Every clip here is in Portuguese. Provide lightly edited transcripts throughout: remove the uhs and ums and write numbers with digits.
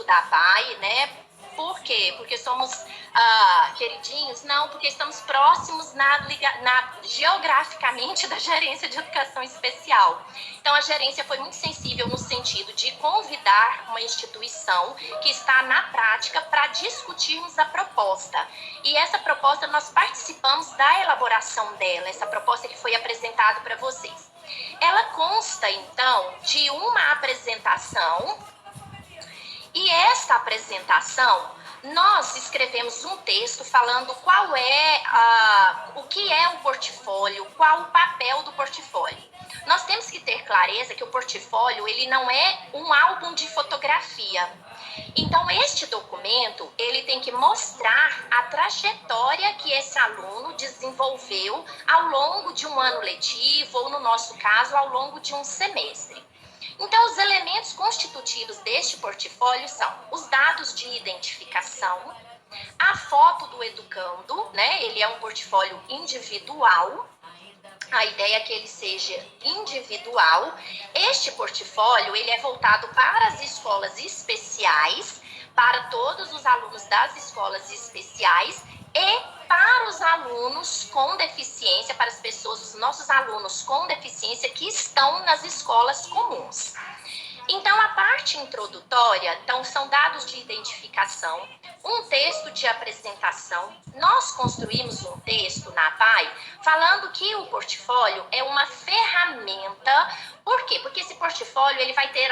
da PAI, né? Por quê? Porque somos queridinhos? Não, porque estamos próximos geograficamente da Gerência de Educação Especial. Então, a gerência foi muito sensível no sentido de convidar uma instituição que está na prática para discutirmos a proposta. E essa proposta, nós participamos da elaboração dela, essa proposta que foi apresentada para vocês. Ela consta, então, de uma apresentação. E esta apresentação, nós escrevemos um texto falando o que é o portfólio, qual o papel do portfólio. Nós temos que ter clareza que o portfólio, ele não é um álbum de fotografia. Então, este documento, ele tem que mostrar a trajetória que esse aluno desenvolveu ao longo de um ano letivo, ou no nosso caso, ao longo de um semestre. Então, os elementos constitutivos deste portfólio são os dados de identificação, a foto do educando, né? Ele é um portfólio individual, a ideia é que ele seja individual. Este portfólio, ele é voltado para as escolas especiais, para todos os alunos das escolas especiais e para os alunos com deficiência, para as pessoas, os nossos alunos com deficiência que estão nas escolas comuns. Então, a parte introdutória, então, são dados de identificação, um texto de apresentação. Nós construímos um texto na PAI falando que o portfólio é uma ferramenta. Por quê? Porque esse portfólio, ele vai ter,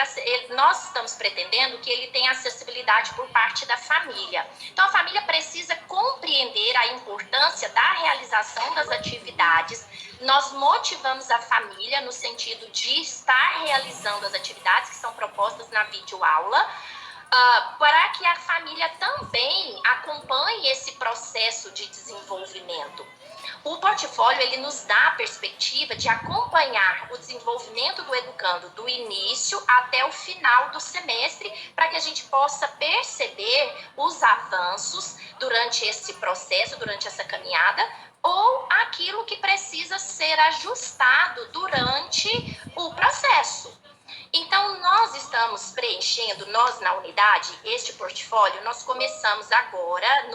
nós estamos pretendendo que ele tenha acessibilidade por parte da família. Então, a família precisa compreender a importância da realização das atividades. Nós motivamos a família no sentido de estar realizando as atividades que são propostas na videoaula, para que a família também acompanhe esse processo de desenvolvimento. O portfólio, ele nos dá a perspectiva de acompanhar o desenvolvimento do educando do início até o final do semestre, para que a gente possa perceber os avanços durante esse processo, durante essa caminhada, ou aquilo que precisa ser ajustado durante o processo. Então, nós estamos preenchendo, nós na unidade, este portfólio, nós começamos agora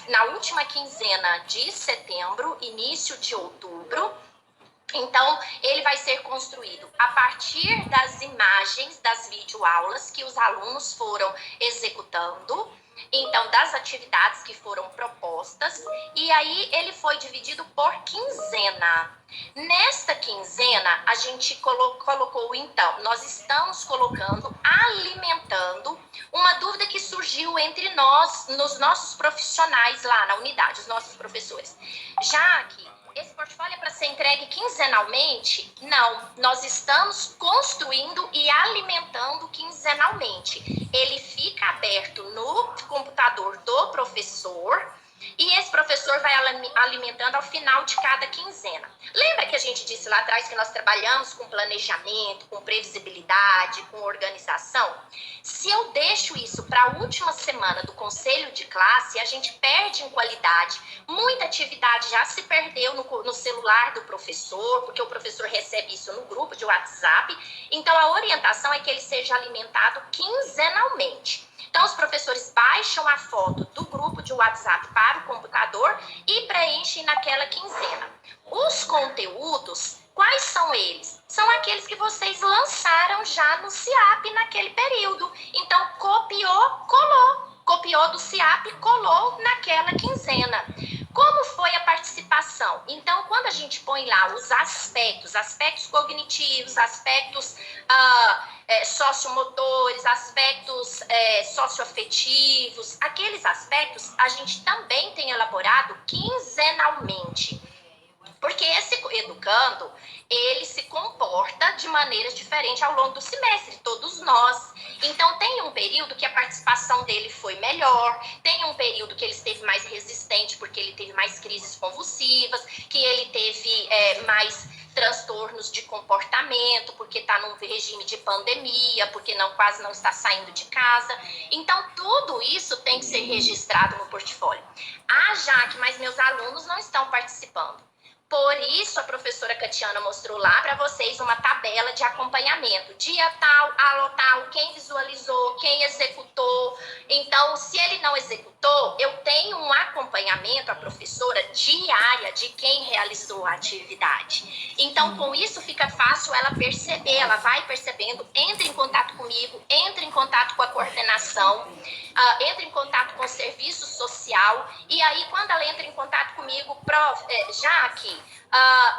na última quinzena de setembro, início de outubro. Então, ele vai ser construído a partir das imagens das videoaulas que os alunos foram executando, então, das atividades que foram propostas, e aí ele foi dividido por quinzena. Nesta quinzena, a gente colocou, então, nós estamos colocando, alimentando uma dúvida que surgiu entre nós, nos nossos profissionais lá na unidade, os nossos professores. Já que esse portfólio é para ser entregue quinzenalmente? Não, nós estamos construindo e alimentando quinzenalmente. Ele fica aberto no computador do professor e esse professor vai alimentando ao final de cada quinzena. Lembra que a gente disse lá atrás que nós trabalhamos com planejamento, com previsibilidade, com organização? Se eu deixo isso para a última semana do conselho de classe, a gente perde em qualidade. Muita atividade já se perdeu no celular do professor, porque o professor recebe isso no grupo de WhatsApp. Então, a orientação é que ele seja alimentado quinzenalmente. Então, os professores baixam a foto do grupo de WhatsApp para o computador e preenchem naquela quinzena. Os conteúdos, quais são eles? São aqueles que vocês lançaram já no CIAP naquele período. Então, copiou, colou. Copiou do CIAP, colou naquela quinzena. Como foi a participação? Então, quando a gente põe lá os aspectos cognitivos, aspectos sociomotores, aspectos socioafetivos, aqueles aspectos a gente também tem elaborado quinzenalmente. Porque esse educando, ele se comporta de maneiras diferentes ao longo do semestre, todos nós. Então, tem um período que a participação dele foi melhor, tem um período que ele esteve mais resistente porque ele teve mais crises convulsivas, que ele teve mais transtornos de comportamento, porque está num regime de pandemia, porque quase não está saindo de casa. Então, tudo isso tem que ser registrado no portfólio. Jaque, mas meus alunos não estão participando. Por isso, a professora Catiana mostrou lá para vocês uma tabela de acompanhamento. Dia tal, aula tal, quem visualizou, quem executou. Então, se ele não executou, eu tenho um acompanhamento, a professora, diária de quem realizou a atividade. Então, com isso, fica fácil ela perceber, ela vai percebendo, entra em contato comigo, entra em contato com a coordenação, entra em contato com o serviço social, e aí, quando ela entra em contato comigo, Jaque,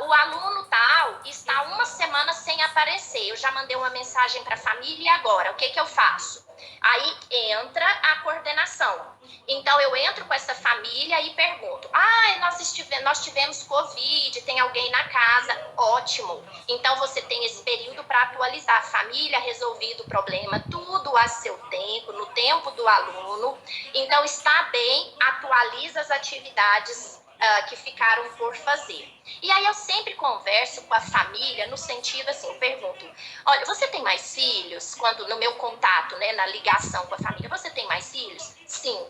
o aluno tal está uma semana sem aparecer, eu já mandei uma mensagem para a família e agora, o que eu faço? Aí entra a coordenação. Então, eu entro com essa família e pergunto, nós tivemos Covid, tem alguém na casa? Ótimo. Então, você tem esse período para atualizar a família, resolvido o problema, tudo a seu tempo, no tempo do aluno. Então, está bem, atualiza as atividades que ficaram por fazer. E aí eu sempre converso com a família no sentido assim, eu pergunto, olha, você tem mais filhos? Quando no meu contato, né, na ligação com a família, você tem mais filhos? Sim.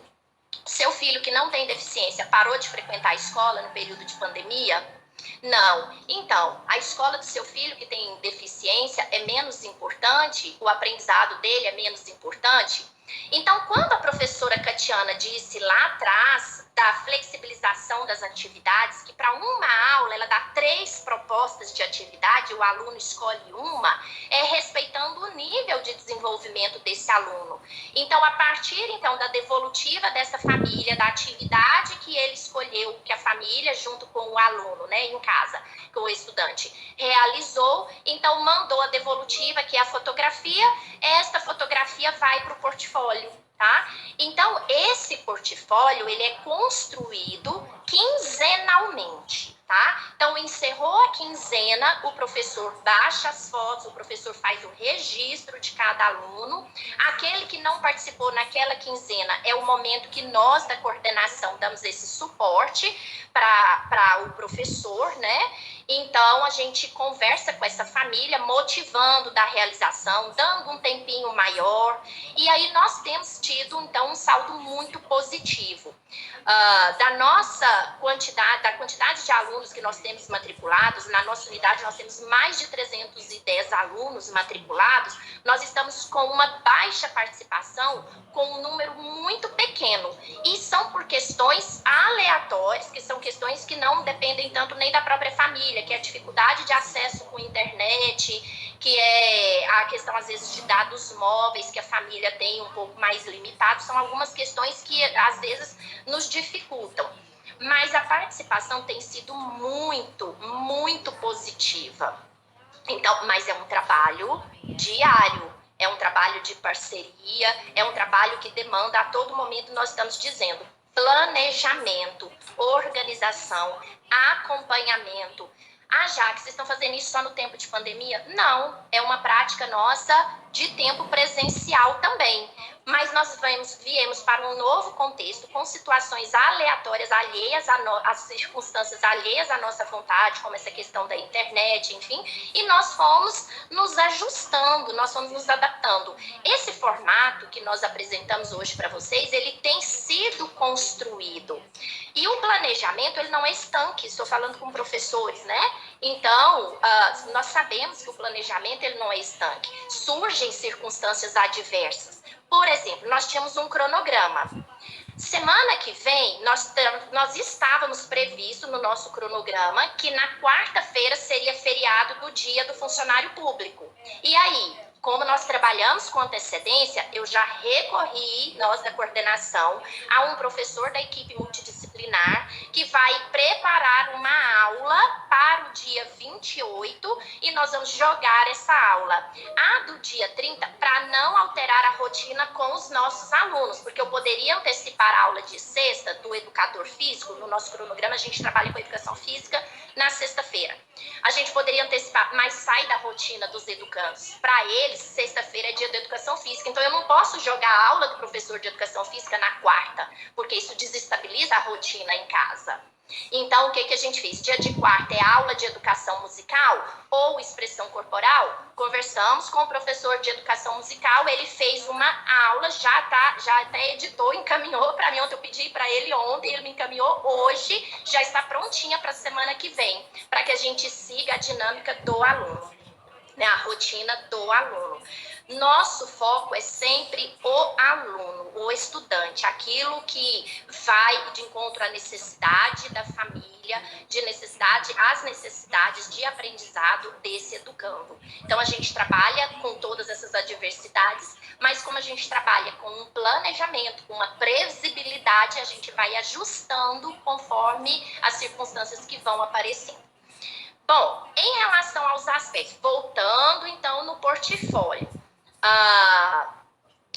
Seu filho que não tem deficiência parou de frequentar a escola no período de pandemia? Não. Então, a escola do seu filho que tem deficiência é menos importante? O aprendizado dele é menos importante? Então, quando a professora Catiana disse lá atrás da flexibilização das atividades, que para uma aula ela dá 3 propostas de atividade, o aluno escolhe uma, respeitando o nível de desenvolvimento desse aluno. Então, a partir então da devolutiva dessa família, da atividade que ele escolheu, que a família, junto com o aluno, né, em casa, com o estudante, realizou, então mandou a devolutiva, que é a fotografia, esta fotografia vai para o portfólio. Tá? Então, esse portfólio, ele é construído quinzenalmente, tá? Então, encerrou a quinzena, o professor baixa as fotos, o professor faz o registro de cada aluno. Aquele que não participou naquela quinzena é o momento que nós, da coordenação, damos esse suporte para o professor, né? Então, a gente conversa com essa família, motivando da realização, dando um tempinho maior. E aí, nós temos tido, então, um saldo muito positivo. Da quantidade de alunos que nós temos matriculados, na nossa unidade nós temos mais de 310 alunos matriculados, nós estamos com uma baixa participação, com um número muito pequeno. E são por questões aleatórias, que são questões que não dependem tanto nem da própria família, que é a dificuldade de acesso com a internet, que é a questão, às vezes, de dados móveis, que a família tem um pouco mais limitado. São algumas questões que, às vezes, nos dificultam. Mas a participação tem sido muito, muito positiva. Então, mas é um trabalho diário, é um trabalho de parceria, é um trabalho que demanda, a todo momento nós estamos dizendo, planejamento, organização, acompanhamento. Jaque, vocês estão fazendo isso só no tempo de pandemia? Não, é uma prática nossa de tempo presencial também. Mas nós viemos para um novo contexto, com situações aleatórias, alheias às circunstâncias alheias à nossa vontade, como essa questão da internet, enfim, e nós fomos nos ajustando, nós fomos nos adaptando. Esse formato que nós apresentamos hoje para vocês, ele tem sido construído. E o planejamento, ele não é estanque, estou falando com professores, né? Então, nós sabemos que o planejamento, ele não é estanque. Surgem circunstâncias adversas. Por exemplo, nós tínhamos um cronograma. Semana que vem, nós estávamos previsto no nosso cronograma que na quarta-feira seria feriado do Dia do Funcionário Público. E aí, como nós trabalhamos com antecedência, eu já recorri, nós da coordenação, a um professor da equipe multidisciplinar que vai preparar uma aula para o dia 28 e nós vamos jogar essa aula. A do dia 30, para não alterar a rotina com os nossos alunos, porque eu poderia antecipar a aula de sexta do educador físico, no nosso cronograma a gente trabalha com educação física na sexta-feira. A gente poderia antecipar, mas sai da rotina dos educandos. Para eles, sexta-feira é dia da educação física, então eu não posso jogar a aula do professor de educação física na quarta, porque isso desestabiliza a rotina em casa. Então, o que a gente fez? Dia de quarta é aula de educação musical ou expressão corporal. Conversamos com o professor de educação musical, ele fez uma aula, já até editou, encaminhou para mim. Ontem eu pedi para ele ontem, ele me encaminhou hoje, já está prontinha para a semana que vem, para que a gente siga a dinâmica do aluno, né, a rotina do aluno. Nosso foco é sempre o aluno, o estudante, aquilo que vai de encontro à necessidade da família, às necessidades de aprendizado desse educando. Então, a gente trabalha com todas essas adversidades, mas como a gente trabalha com um planejamento, com uma previsibilidade, a gente vai ajustando conforme as circunstâncias que vão aparecendo. Bom, em relação aos aspectos, voltando então no portfólio.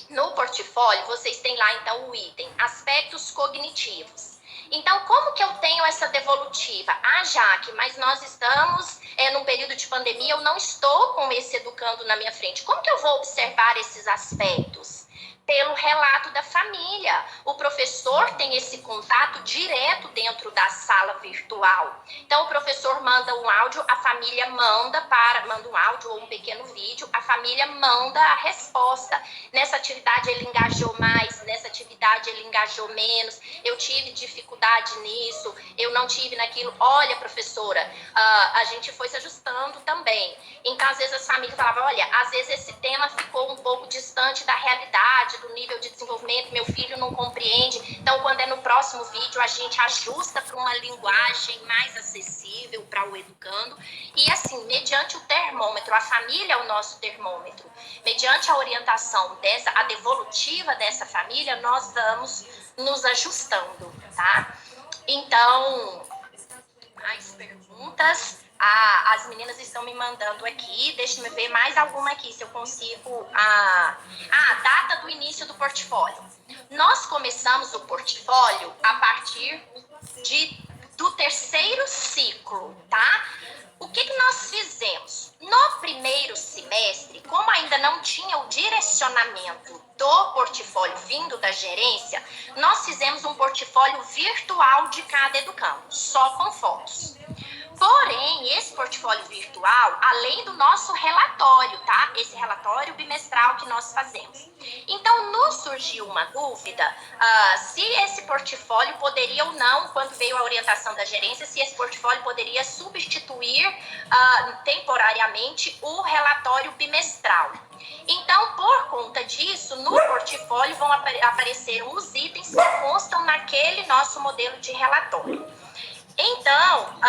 No portfólio, vocês têm lá então o item aspectos cognitivos. Então, como que eu tenho essa devolutiva? Jaque, mas nós estamos num período de pandemia, eu não estou com esse educando na minha frente. Como que eu vou observar esses aspectos? Pelo relato da família. O professor tem esse contato direto dentro da sala virtual. Então, o professor manda um áudio, a família manda um áudio ou um pequeno vídeo, a família manda a resposta. Nessa atividade ele engajou mais, nessa atividade ele engajou menos, eu tive dificuldade nisso, eu não tive naquilo. Olha, professora, a gente foi se ajustando também. Então, às vezes as famílias falavam, olha, às vezes esse tema ficou um pouco distante da realidade, do nível de desenvolvimento, meu filho não compreende. Então, quando é no próximo vídeo, a gente ajusta para uma linguagem mais acessível para o educando. E assim, mediante o termômetro, a família é o nosso termômetro. Mediante a orientação a devolutiva dessa família, nós vamos nos ajustando, tá? Então, mais perguntas? As meninas estão me mandando aqui, deixa eu ver mais alguma aqui, se eu consigo. A data do início do portfólio. Nós começamos o portfólio a partir do terceiro ciclo, tá? O que nós fizemos? No primeiro semestre, como ainda não tinha o direcionamento do portfólio vindo da gerência, nós fizemos um portfólio virtual de cada educando, só com fotos. Porém, esse portfólio virtual, além do nosso relatório, tá? Esse relatório bimestral que nós fazemos. Então, nos surgiu uma dúvida se esse portfólio poderia ou não, quando veio a orientação da gerência, se esse portfólio poderia substituir temporariamente o relatório bimestral. Então, por conta disso, no portfólio vão aparecer os itens que constam naquele nosso modelo de relatório. Então,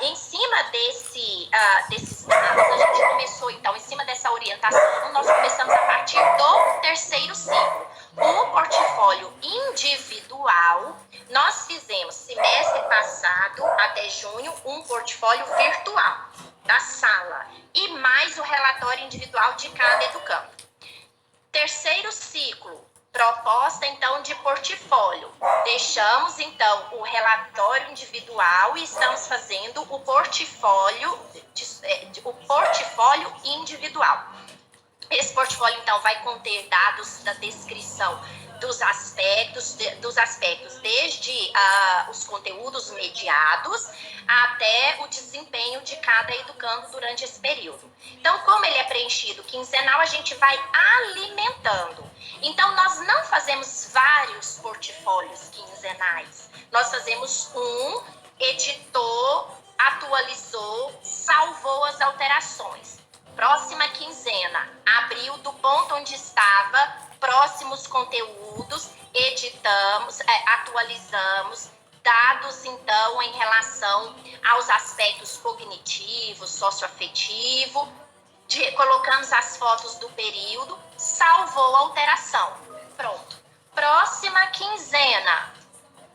em cima desses dados, a gente começou, então, em cima dessa orientação, nós começamos a partir do terceiro ciclo. O portfólio individual, nós fizemos semestre passado, até junho, um portfólio virtual da sala e mais o relatório individual de cada educando. Terceiro ciclo, proposta, então, de portfólio. Deixamos, então, o relatório individual e estamos fazendo o portfólio individual. Esse portfólio, então, vai conter dados da descrição dos aspectos desde os conteúdos mediados até o desempenho de cada educando durante esse período. Então, como ele é preenchido quinzenal, a gente vai alimentando. Então, nós não fazemos vários portfólios quinzenais. Nós fazemos editou, atualizou, salvou as alterações. Próxima quinzena, abriu do ponto onde estava, próximos conteúdos, editamos, atualizamos, dados, então, em relação aos aspectos cognitivos, socioafetivo, colocamos as fotos do período, salvou a alteração. Pronto. Próxima quinzena,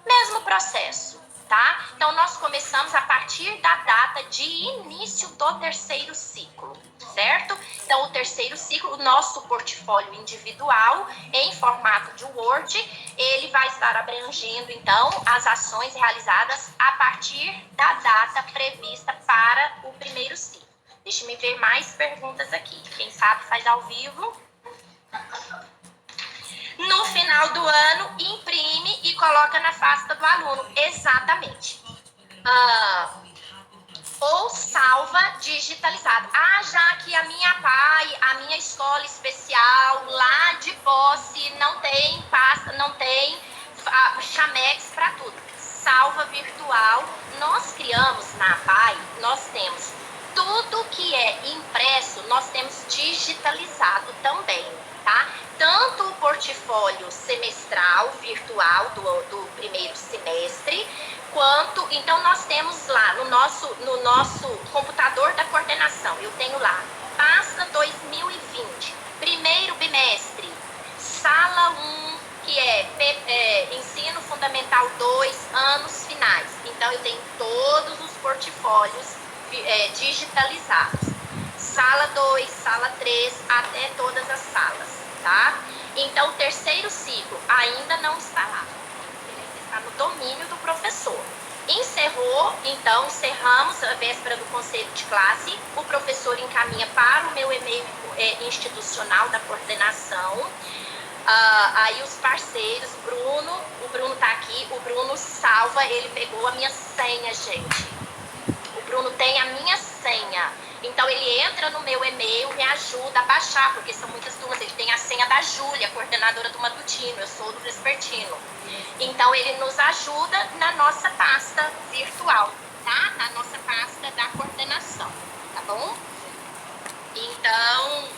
mesmo processo, tá? Então, nós começamos a partir da data de início do terceiro ciclo, certo? Então, o terceiro ciclo, o nosso portfólio individual, em formato de Word, ele vai estar abrangendo, então, as ações realizadas a partir da data prevista para o primeiro ciclo. Deixa eu ver mais perguntas aqui. Quem sabe faz ao vivo. No final do ano, imprime e coloca na pasta do aluno. Exatamente. Ah, ou salva digitalizado. Ah, já que a minha escola especial lá de Posse não tem pasta, não tem chamex para tudo. Salva virtual. Nós criamos na APAE, nós temos tudo que é impresso, nós temos digitalizado também, tá? Tanto o portfólio semestral virtual do primeiro semestre, quanto, então nós temos lá no nosso computador da coordenação, eu tenho lá, pasta 2020, primeiro bimestre, sala 1, que é ensino fundamental 2, anos finais. Então eu tenho todos os portfólios digitalizados. Sala 2, sala 3, até todas as salas, tá? Então o terceiro ciclo ainda não está lá. Está no domínio do professor. Encerrou, então, encerramos a véspera do conselho de classe, o professor encaminha para o meu e-mail institucional da coordenação, aí os parceiros, o Bruno tá aqui, o Bruno salva, ele pegou a minha senha, gente. O Bruno tem a minha senha. Então, ele entra no meu e-mail, me ajuda a baixar, porque são muitas turmas. Ele tem a senha da Júlia, coordenadora do matutino, eu sou do vespertino. Então, ele nos ajuda na nossa pasta virtual, tá? Na nossa pasta da coordenação, tá bom? Então,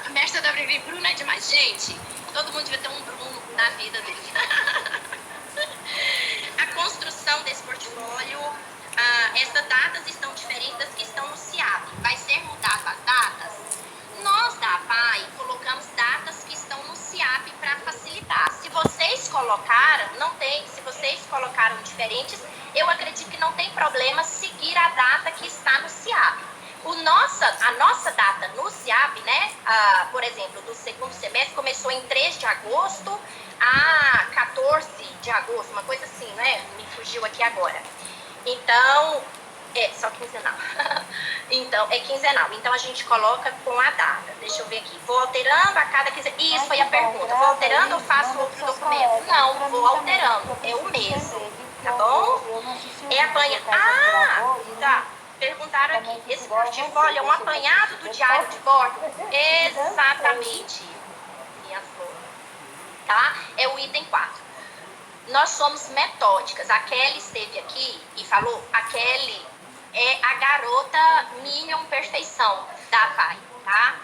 a mestra da Vivi, Bruno é demais. Gente, todo mundo devia ter um Bruno na vida dele. A construção desse portfólio... essas datas estão diferentes das que estão no CIAP. Vai ser mudado as datas? Nós da APAE colocamos datas que estão no CIAP para facilitar. Se vocês colocaram, se vocês colocaram diferentes, eu acredito que não tem problema seguir a data que está no CIAP. A nossa data no CIAP, né? Por exemplo, do segundo semestre começou em 3 de agosto a 14 de agosto, uma coisa assim, né? Me fugiu aqui agora. Então, só quinzenal. Então, é quinzenal. Então, a gente coloca com a data. Deixa eu ver aqui. Vou alterando a cada quinzenal. Isso foi a pergunta. Vou alterando ou faço outro documento? Não, vou alterando. É o mesmo. Tá bom? É apanhado. Tá. Perguntaram aqui. Esse portfólio é um apanhado do diário de bordo? Exatamente. Minha flor. Tá? É o item 4. Nós somos metódicas. A Kelly esteve aqui e falou, a Kelly é a garota Minion Perfeição da APAE, tá?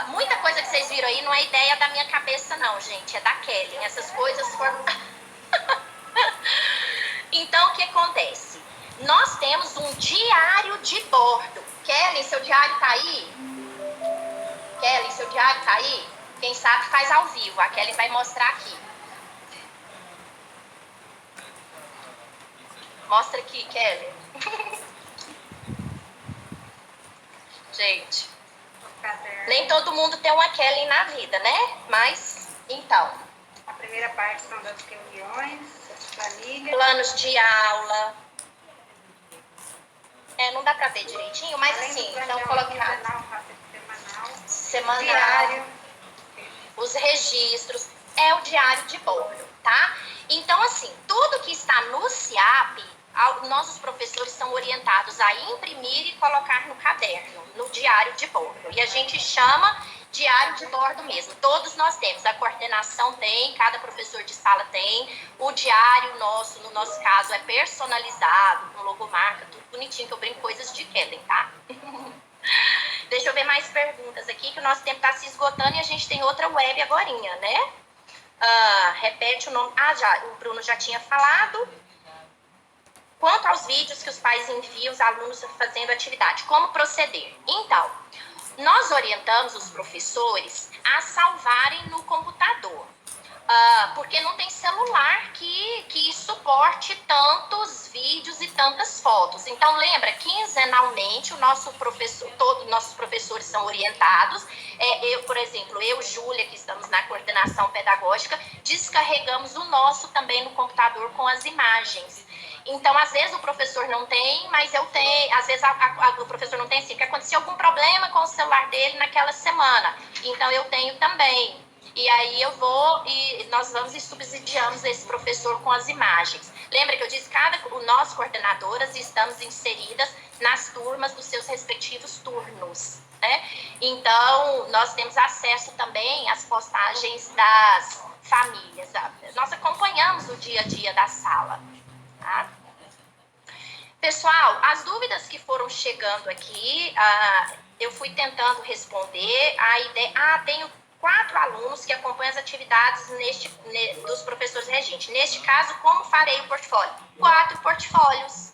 Muita coisa que vocês viram aí não é ideia da minha cabeça não, gente, é da Kelly. Essas coisas foram... Então, o que acontece? Nós temos um diário de bordo. Kelly, seu diário tá aí? Kelly, seu diário tá aí? Quem sabe faz ao vivo. A Kelly vai mostrar aqui. Mostra aqui, Kelly. Gente, nem todo mundo tem uma Kelly na vida, né? Mas, então. A primeira parte são das reuniões, das planilhas. Planos de aula. Não dá pra ver direitinho, mas além assim, então colocar semanal, diário. Os registros, é o diário de bordo, tá? Então, assim, tudo que está no CIAP, nossos professores são orientados a imprimir e colocar no caderno, no diário de bordo. E a gente chama diário de bordo mesmo. Todos nós temos, a coordenação tem, cada professor de sala tem. O diário nosso, no nosso caso, é personalizado, com logomarca, tudo bonitinho, que eu brinco coisas de Kellen, tá? Deixa eu ver mais perguntas aqui, que o nosso tempo está se esgotando e a gente tem outra web agorinha, né? Repete o nome. O Bruno já tinha falado. Quanto aos vídeos que os pais enviam os alunos fazendo atividade, como proceder? Então, nós orientamos os professores a salvarem no computador, porque não tem celular que suporte tantos vídeos e tantas fotos. Então, lembra, quinzenalmente, todos os nossos professores são orientados. Por exemplo, Júlia, que estamos na coordenação pedagógica, descarregamos o nosso também no computador com as imagens. Então, às vezes o professor não tem, mas eu tenho. Às vezes o professor não tem, assim, porque aconteceu algum problema com o celular dele naquela semana. Então, eu tenho também. e aí eu vou e nós vamos e subsidiamos esse professor com as imagens. Lembra que eu disse, nós coordenadoras estamos inseridas nas turmas dos seus respectivos turnos, né? Então, nós temos acesso também às postagens das famílias. Nós acompanhamos o dia a dia da sala, tá? Pessoal, as dúvidas que foram chegando aqui, eu fui tentando responder. A ideia, tenho 4 alunos que acompanham as atividades dos professores regentes. Neste caso, como farei o portfólio? 4 portfólios.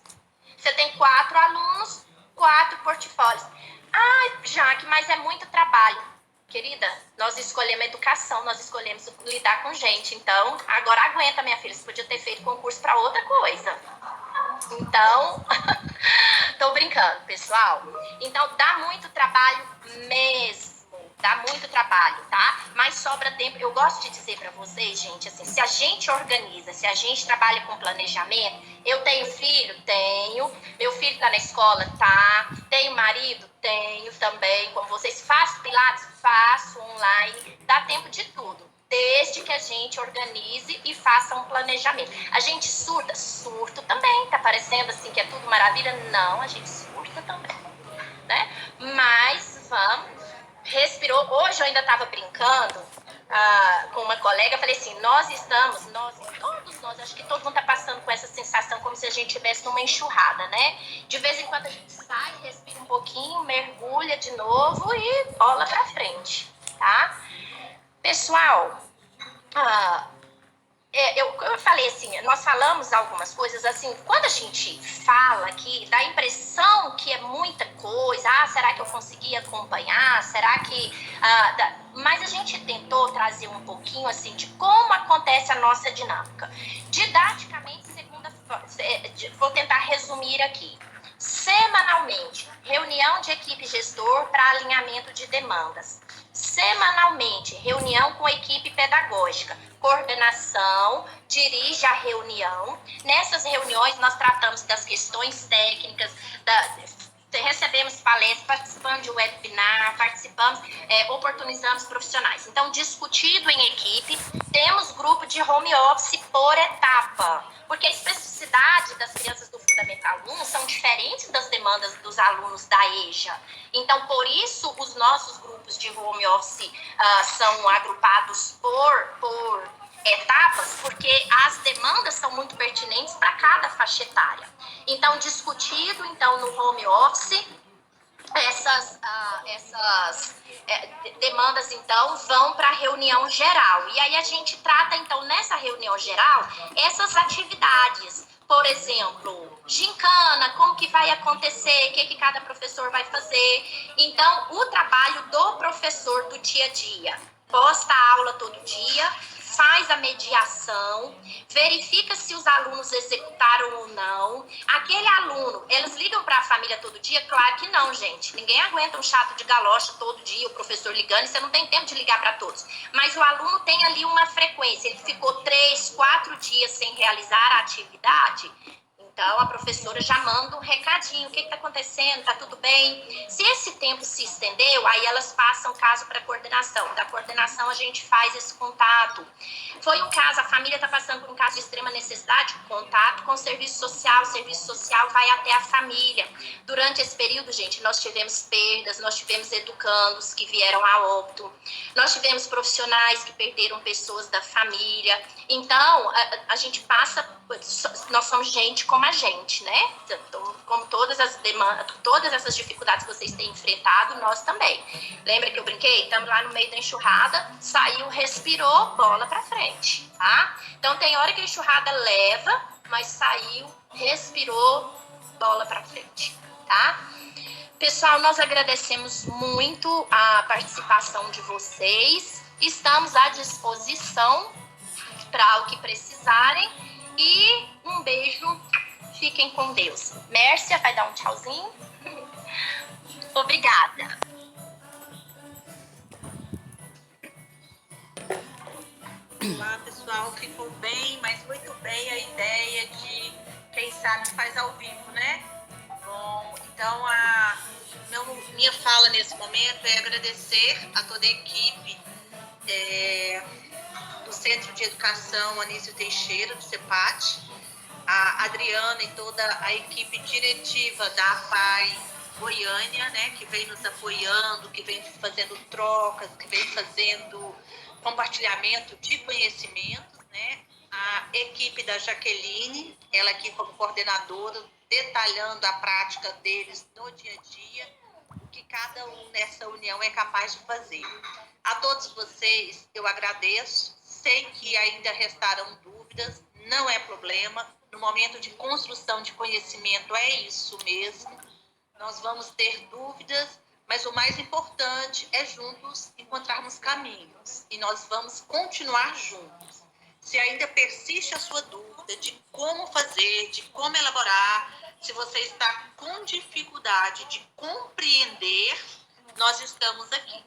Você tem 4 alunos, 4 portfólios. Jaque, mas é muito trabalho. Querida, nós escolhemos educação, nós escolhemos lidar com gente. Então, agora aguenta, minha filha, você podia ter feito concurso para outra coisa. Então, tô brincando, pessoal. Então, dá muito trabalho mesmo. Dá muito trabalho, tá? Mas sobra tempo. Eu gosto de dizer para vocês, gente, assim, se a gente organiza, se a gente trabalha com planejamento, eu tenho filho? Tenho. Meu filho tá na escola? Tá. Tenho marido? Tenho também. Como vocês, faço pilates? Faço online. Dá tempo de tudo. Desde que a gente organize e faça um planejamento. A gente surta? Surto também. Tá parecendo assim que é tudo maravilha? Não, a gente surta também, né? Mas vamos. Respirou. Hoje eu ainda estava brincando com uma colega. Falei assim, todos nós, acho que todo mundo está passando com essa sensação como se a gente estivesse numa enxurrada, né? De vez em quando a gente sai, respira um pouquinho, mergulha de novo e bola pra frente, tá? Pessoal, eu falei assim, nós falamos algumas coisas assim, quando a gente fala aqui, dá a impressão que é muita coisa, será que eu consegui acompanhar, será que... mas a gente tentou trazer um pouquinho assim de como acontece a nossa dinâmica. Didaticamente, vou tentar resumir aqui. Semanalmente, reunião de equipe gestor para alinhamento de demandas. Semanalmente, reunião com a equipe pedagógica. Coordenação, dirige a reunião. Nessas reuniões, nós tratamos das questões técnicas, recebemos palestras, participamos de webinar, oportunizamos profissionais. Então, discutido em equipe, temos grupo de home office por etapa, porque a especificidade das crianças do Fundamental 1 são diferentes das demandas dos alunos da EJA. Então, por isso, os nossos grupos de home office são agrupados por etapas, porque as demandas são muito pertinentes para cada faixa etária. Então, discutido no home office, essas demandas, então, vão para a reunião geral. E aí a gente trata, então, nessa reunião geral, essas atividades. Por exemplo, gincana, como que vai acontecer, o que cada professor vai fazer. Então, o trabalho do professor do dia a dia. Posta a aula todo dia, faz a mediação, verifica se os alunos executaram ou não. Aquele aluno, eles ligam para a família todo dia? Claro que não, gente. Ninguém aguenta um chato de galocha todo dia, o professor ligando, e você não tem tempo de ligar para todos. Mas o aluno tem ali uma frequência, ele ficou 3, 4 dias sem realizar a atividade. Então, a professora já manda um recadinho, o que está acontecendo, está tudo bem? Se esse tempo se estendeu, aí elas passam o caso para a coordenação. Da coordenação, a gente faz esse contato. Foi um caso, a família está passando por um caso de extrema necessidade, contato com o serviço social vai até a família. Durante esse período, gente, nós tivemos perdas, nós tivemos educandos que vieram a óbito, nós tivemos profissionais que perderam pessoas da família. Então, a gente passa, nós somos gente como a gente, né? Então, como todas as demandas, todas essas dificuldades que vocês têm enfrentado, nós também. Lembra que eu brinquei? Estamos lá no meio da enxurrada, saiu, respirou, bola pra frente, tá? Então, tem hora que a enxurrada leva, mas saiu, respirou, bola pra frente, tá? Pessoal, nós agradecemos muito a participação de vocês. Estamos à disposição para o que precisarem. E um beijo. Fiquem com Deus. Mércia, vai dar um tchauzinho? Obrigada. Olá, pessoal. Ficou bem, mas muito bem a ideia de, quem sabe, faz ao vivo, né? Bom, então minha fala nesse momento é agradecer a toda a equipe do Centro de Educação Anísio Teixeira, do CEPAT, a Adriana e toda a equipe diretiva da APAI Goiânia, né, que vem nos apoiando, que vem fazendo trocas, que vem fazendo compartilhamento de conhecimentos, né, a equipe da Jaqueline, ela aqui como coordenadora, detalhando a prática deles no dia a dia, o que cada um nessa união é capaz de fazer. A todos vocês eu agradeço, sei que ainda restarão dúvidas, não é problema, no momento de construção de conhecimento é isso mesmo, nós vamos ter dúvidas, mas o mais importante é juntos encontrarmos caminhos e nós vamos continuar juntos. Se ainda persiste a sua dúvida de como fazer, de como elaborar, se você está com dificuldade de compreender, nós estamos aqui.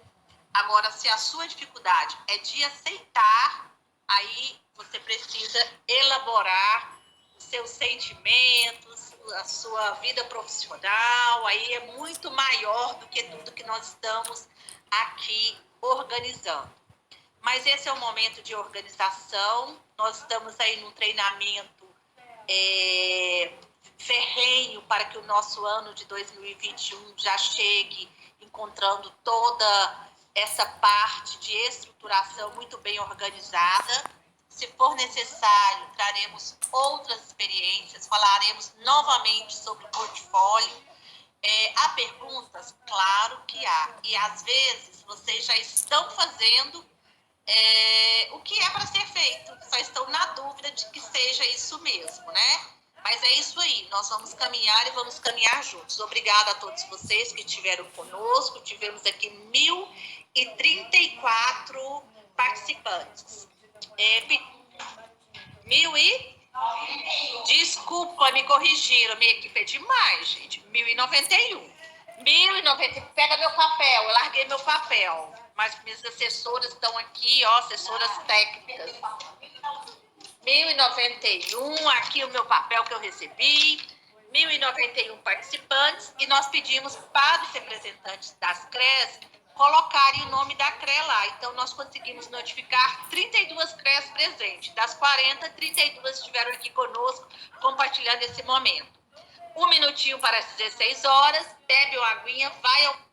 Agora, se a sua dificuldade é de aceitar, aí você precisa elaborar os seus sentimentos, a sua vida profissional, aí é muito maior do que tudo que nós estamos aqui organizando. Mas esse é o momento de organização, nós estamos aí num treinamento ferrenho para que o nosso ano de 2021 já chegue encontrando toda essa parte de estruturação muito bem organizada. Se for necessário, traremos outras experiências, falaremos novamente sobre o portfólio. Há perguntas? Claro que há. E às vezes vocês já estão fazendo o que é para ser feito, só estão na dúvida de que seja isso mesmo, né? Mas é isso aí, nós vamos caminhar e vamos caminhar juntos. Obrigada a todos vocês que estiveram conosco, tivemos aqui 1.034 participantes. 1000 e... Desculpa, me corrigiram, minha equipe é demais, gente. 1091. 1090, pega meu papel, eu larguei meu papel. Mas minhas assessoras estão aqui, ó, assessoras técnicas. 1091, aqui o meu papel que eu recebi. 1091 participantes. E nós pedimos para os representantes das CREs colocarem o nome da CRE lá. Então, nós conseguimos notificar 32 CREs presentes. Das 40, 32 estiveram aqui conosco, compartilhando esse momento. 1 minutinho para as 16 horas, bebe uma aguinha, vai ao...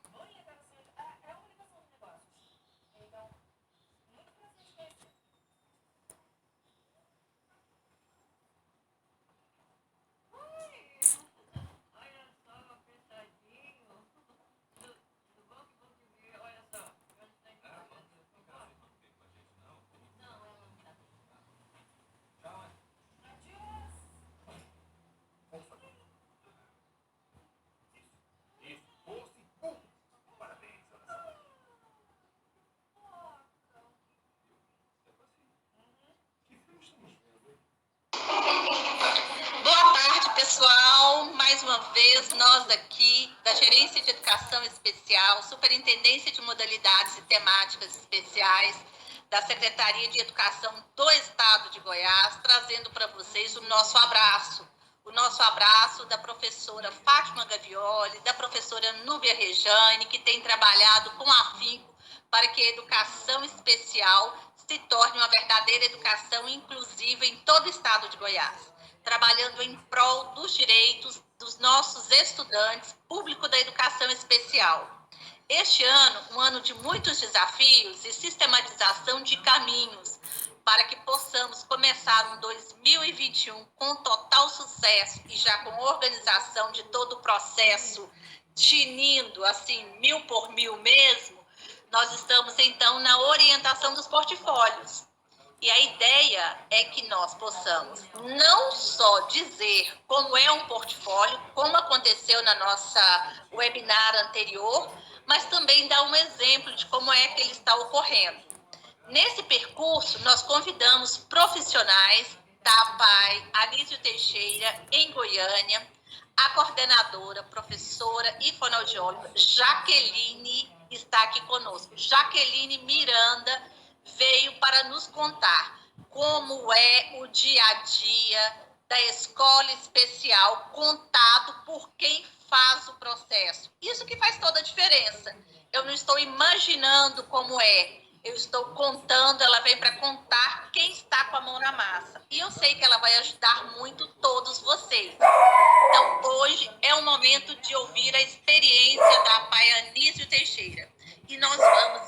Boa tarde, pessoal. Mais uma vez, nós aqui da Gerência de Educação Especial, Superintendência de Modalidades e Temáticas Especiais da Secretaria de Educação do Estado de Goiás, trazendo para vocês o nosso abraço da professora Fátima Gavioli, da professora Núbia Rejane, que tem trabalhado com afinco para que a educação especial se torne uma verdadeira educação inclusiva em todo o estado de Goiás, trabalhando em prol dos direitos dos nossos estudantes, público da educação especial. Este ano, um ano de muitos desafios e sistematização de caminhos, para que possamos começar um 2021 com total sucesso e já com organização de todo o processo, tinindo, assim, 1000 por 1000 mesmo, nós estamos, então, na orientação dos portfólios. E a ideia é que nós possamos não só dizer como é um portfólio, como aconteceu na nossa webinar anterior, mas também dar um exemplo de como é que ele está ocorrendo. Nesse percurso, nós convidamos profissionais da APAI Anísio Teixeira, em Goiânia, a coordenadora, professora e fonoaudióloga Jaqueline está aqui conosco. Jaqueline Miranda veio para nos contar como é o dia a dia da escola especial contado por quem faz o processo. Isso que faz toda a diferença. Eu não estou imaginando como é Eu estou contando, ela vem para contar quem está com a mão na massa. E eu sei que ela vai ajudar muito todos vocês. Então, hoje é o momento de ouvir a experiência da Pai Anísio Teixeira. E nós vamos